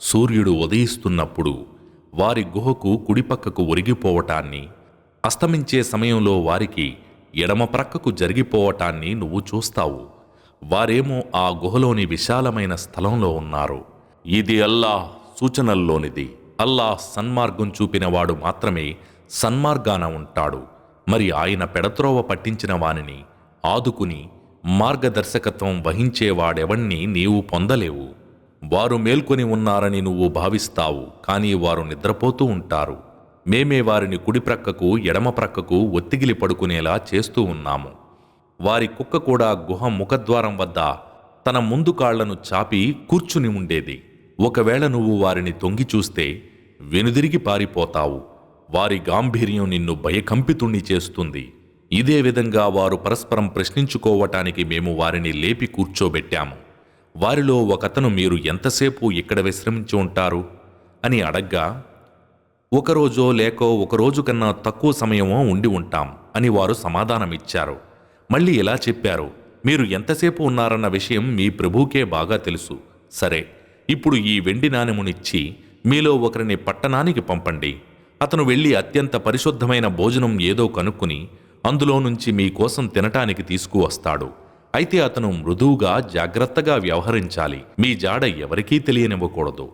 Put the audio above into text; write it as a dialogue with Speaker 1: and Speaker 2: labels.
Speaker 1: సూర్యుడు ఉదయిస్తున్నప్పుడు వారి గుహకు కుడిపక్కకు ఒరిగిపోవటాన్ని, అస్తమించే సమయంలో వారికి ఎడమ ప్రక్కకు జరిగిపోవటాన్ని నువ్వు చూస్తావు. వారేమో ఆ గుహలోని విశాలమైన స్థలంలో ఉన్నారు. ఇది అల్లాహ్ సూచనల్లోనిది. అల్లాహ్ సన్మార్గం చూపినవాడు మాత్రమే సన్మార్గాన ఉంటాడు. మరి ఆయన పెడత్రోవ పట్టించిన వానిని ఆదుకుని మార్గదర్శకత్వం వహించేవాడెవణ్ణి నీవు పొందలేవు. వారు మేల్కొని ఉన్నారని నువ్వు భావిస్తావు, కానీ వారు నిద్రపోతూ ఉంటారు. మేమే వారిని కుడిప్రక్కకు ఎడమ ప్రక్కకు ఒత్తిగిలి పడుకునేలా చేస్తూ ఉన్నాము. వారి కుక్క కూడా గుహ ముఖద్వారం వద్ద తన ముందు కాళ్లను చాపి కూర్చుని ఉండేది. ఒకవేళ నువ్వు వారిని తొంగి చూస్తే వెనుదిరిగి పారిపోతావు. వారి గాంభీర్యం నిన్ను భయకంపితుణ్ణి చేస్తుంది. ఇదే విధంగా వారు పరస్పరం ప్రశ్నించుకోవటానికి మేము వారిని లేపి కూర్చోబెట్టాము. వారిలో ఒకతను, మీరు ఎంతసేపు ఇక్కడ విశ్రమించి ఉంటారు అని అడగ్గా, ఒకరోజో లేకో ఒకరోజు కన్నా తక్కువ సమయమో ఉండి ఉంటాం అని వారు సమాధానమిచ్చారు. మళ్ళీ ఇలా చెప్పారు, మీరు ఎంతసేపు ఉన్నారన్న విషయం మీ ప్రభువుకే బాగా తెలుసు. సరే, ఇప్పుడు ఈ వెండి నాణెమునిచ్చి మీలో ఒకరిని పట్టణానికి పంపండి. అతను వెళ్ళి అత్యంత పరిశుద్ధమైన భోజనం ఏదో కనుక్కుని అందులో నుంచి మీకోసం తినటానికి తీసుకువస్తాడు. అయితే అతను మృదువుగా జాగ్రత్తగా వ్యవహరించాలి. మీ జాడ ఎవరికీ తెలియనివ్వకూడదు.